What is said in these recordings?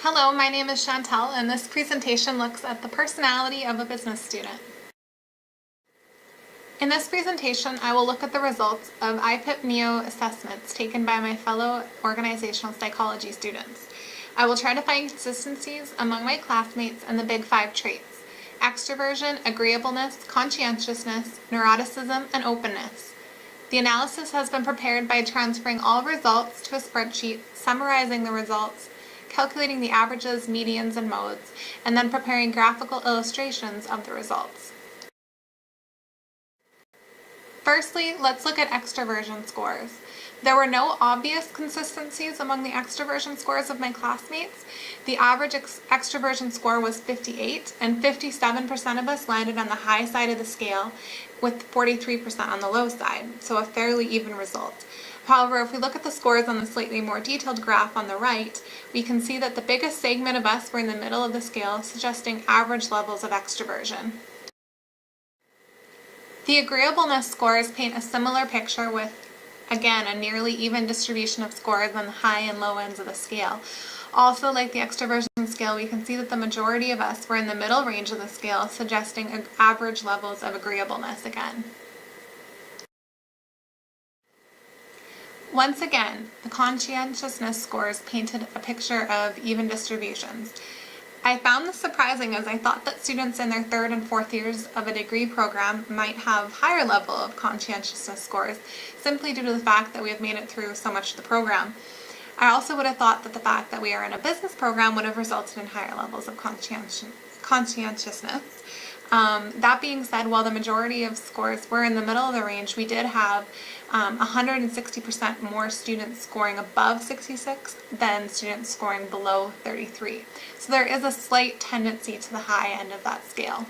Hello, my name is Chantel, and this presentation looks at the personality of a business student. In this presentation, I will look at the results of IPIP-NEO assessments taken by my fellow organizational psychology students. I will try to find consistencies among my classmates and the big 5 traits: extroversion, agreeableness, conscientiousness, neuroticism, and openness. The analysis has been prepared by transferring all results to a spreadsheet, summarizing the results, calculating the averages, medians, and modes, and then preparing graphical illustrations of the results. Firstly, let's look at extroversion scores. There were no obvious consistencies among the extroversion scores of my classmates. The average extroversion score was 58, and 57% of us landed on the high side of the scale, with 43% on the low side, so a fairly even result. However, if we look at the scores on the slightly more detailed graph on the right, we can see that the biggest segment of us were in the middle of the scale, suggesting average levels of extroversion. The agreeableness scores paint a similar picture with, again, a nearly even distribution of scores on the high and low ends of the scale. Also, like the extroversion scale, we can see that the majority of us were in the middle range of the scale, suggesting average levels of agreeableness again. Once again, the conscientiousness scores painted a picture of even distributions. I found this surprising, as I thought that students in their 3rd and 4th years of a degree program might have higher level of conscientiousness scores, simply due to the fact that we have made it through so much of the program. I also would have thought that the fact that we are in a business program would have resulted in higher levels of conscientiousness. That being said, while the majority of scores were in the middle of the range, we did have 160% more students scoring above 66 than students scoring below 33. So there is a slight tendency to the high end of that scale.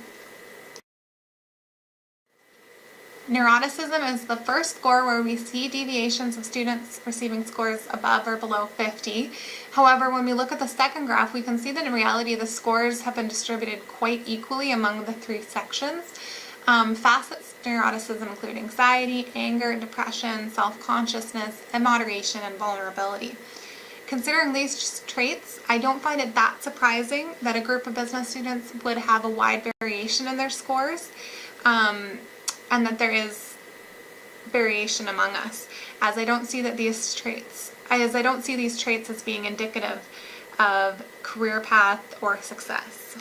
Neuroticism is the first score where we see deviations of students receiving scores above or below 50. However, when we look at the second graph, we can see that in reality the scores have been distributed quite equally among the 3 sections. Facets of neuroticism include anxiety, anger, depression, self-consciousness, immoderation, and vulnerability. Considering these traits, I don't find it that surprising that a group of business students would have a wide variation in their scores. And that there is variation among us, as I don't see these traits as being indicative of career path or success.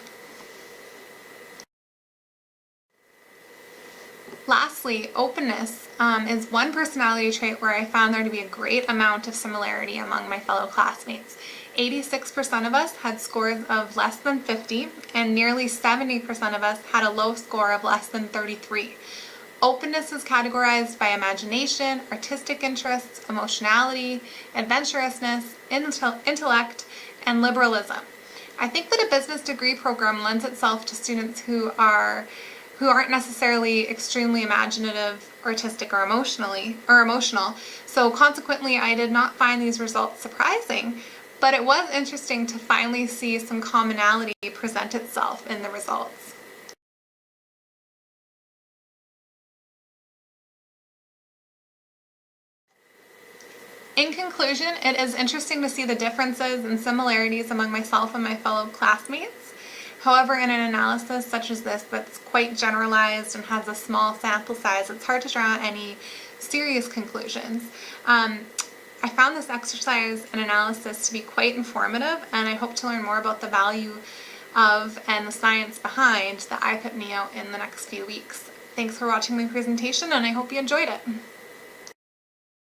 Lastly, openness is one personality trait where I found there to be a great amount of similarity among my fellow classmates. 86% of us had scores of less than 50, and nearly 70% of us had a low score of less than 33. Openness is categorized by imagination, artistic interests, emotionality, adventurousness, intellect, and liberalism. I think that a business degree program lends itself to students who aren't necessarily extremely imaginative, artistic, or emotional. So consequently, I did not find these results surprising, but it was interesting to finally see some commonality present itself in the results. In conclusion, it is interesting to see the differences and similarities among myself and my fellow classmates. However, in an analysis such as this that's quite generalized and has a small sample size, it's hard to draw any serious conclusions. I found this exercise and analysis to be quite informative, and I hope to learn more about the value of and the science behind the IPIP-NEO in the next few weeks. Thanks for watching my presentation, and I hope you enjoyed it.